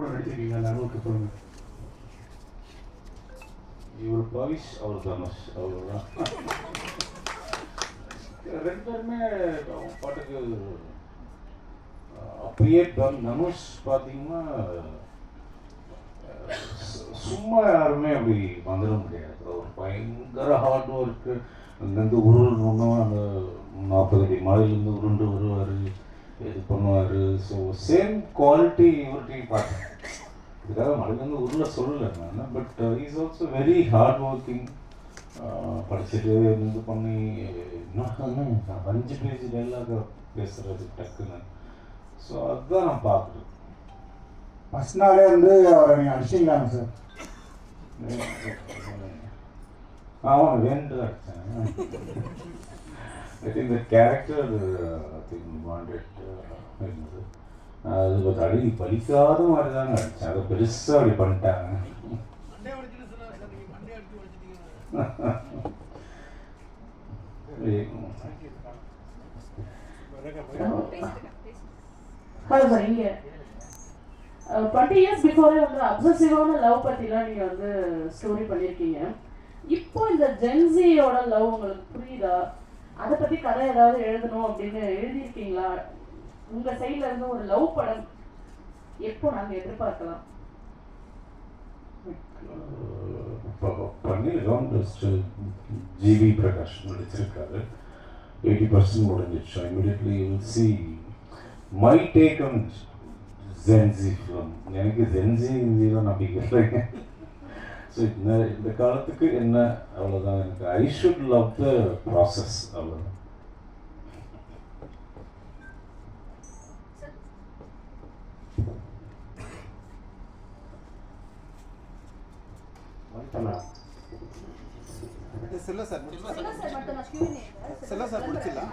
கூட நடிச்சிருக்கீங்க, அந்த அனுபவத்தை சொல்லுங்க. இவர் பவிஷ், அவர் தனுஷ், அவ்வளோதான். ரெண்டு பேருமே பாட்டுக்கு அப்படியே தனுஷ் பார்த்தீங்கன்னா சும்மா யாருமே அப்படி வந்துட முடியாது. ஒரு பயங்கர ஹார்ட் ஒர்க்கு. அங்கேருந்து உருண்டணும், அந்த 40 அடி மலையிலேருந்து உருண்டு வருவார், இது பண்ணுவார். ஸோ சேம் குவாலிட்டி இவர்கிட்டையும் பார்த்தேன். இதுக்காக மலையிலேருந்து உருள சொல்லலை நான், but is also very hard working. படிச்சுட்டு இது பண்ணி இன்னும் 5 பேஜ் டைலாக பேசுகிறது டக்குன்னு. ஸோ அதுதான் நான் பார்க்குறேன். ஃபஸ்ட் நாளே வந்து அவரை நீங்கள் அடிச்சிங்களாங்க சார்? ஆமாம், வேண்டு அடித்தேன். I think the character I think wanted இருந்தது. அது கொஞ்சம் அடி பலிக்காத மாதிரி தாங்க அடித்தேன். அதை பெருசாக அப்படி பண்ணிட்டாங்க. ஹலோ சார், இங்கே 20 இயர்ஸ் பிஃபோரே வந்து அப்சசிவான லவ் பற்றிலாம் நீங்கள் வந்து ஸ்டோரி பண்ணியிருக்கீங்க. இப்போ இந்த ஜென்சியோட லவ் உங்களுக்கு புரியுதா? அதை பற்றி கதை ஏதாவது எழுதணும் அப்படின்னு எழுதியிருக்கீங்களா? உங்கள் சைடில் இருந்து ஒரு லவ் படம் எப்போ நாங்கள் எதிர்பார்க்கலாம்? பண்ணியிருக்கோம். ஜிவி பிரகாஷ் நடிச்சிருக்காரு. 80% முடிஞ்சிச்சு. Immediately will see my take on Gen Z film. எனக்கு ஜென்சி இந்தியில் நம்பிக்கை இல்லைங்க. ஸோ இந்த காலத்துக்கு என்ன, அவ்வளோதான். எனக்கு I should love the process, அவ்வளோதான். செல்ல சார் முடிச்சிடலாம்.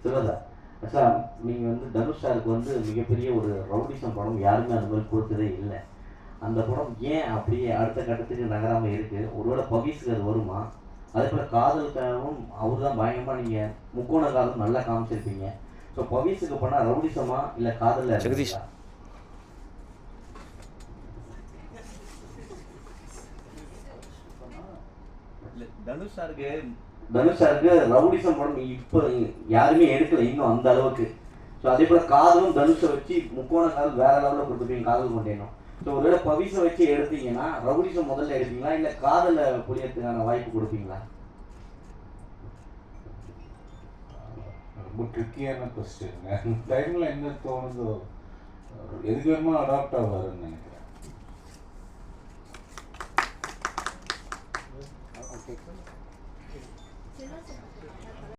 சிவதா, ஆக்சுவலாக நீங்கள் வந்து தனுஷ் சாருக்கு வந்து மிகப்பெரிய ஒரு ரவுடிசம் படம் யாருமே அந்த மாதிரி கொடுத்ததே இல்லை. அந்த படம் ஏன் அப்படியே அடுத்த கட்டத்துக்கு நகராமல் இருக்குது? ஒருவேளை பவிஸுக்கு அது வருமா? அதே போல் காதலுக்காகவும் அவர் தான் பயங்கரமாக நீங்கள் முக்கோண காதல் நல்லா காமிச்சிருப்பீங்க. ஸோ பவிஸுக்கு பண்ணால் ரவுடிசமா இல்லை காதலில் ஜெகதீஷ்? தனுஷ் சாருக்கு ரவுடிசம் படம் இப்போ யாருமே எடுக்கல இன்னும் அந்த அளவுக்கு. ஸோ அதே போல் காதலும் தனுஷை வச்சு முக்கோண காதல் வேற லெவலில் கொடுத்துருப்பீங்க, காதல் கொண்டேனும். ஸோ ஒருவேளை பவிஸை வச்சு எடுத்தீங்கன்னா ரவுடிசம் முதல்ல எடுப்பீங்களா இல்லை காதலை புரியறதுக்கான வாய்ப்பு கொடுப்பீங்களா? ரொம்ப ட்ரிக்கியான கொஸ்டின். டைமில் என்ன தோணுதோ எதுக்கு வேணுமோ அடாப்ட் ஆவாருன்னு நினைக்கிறேன்.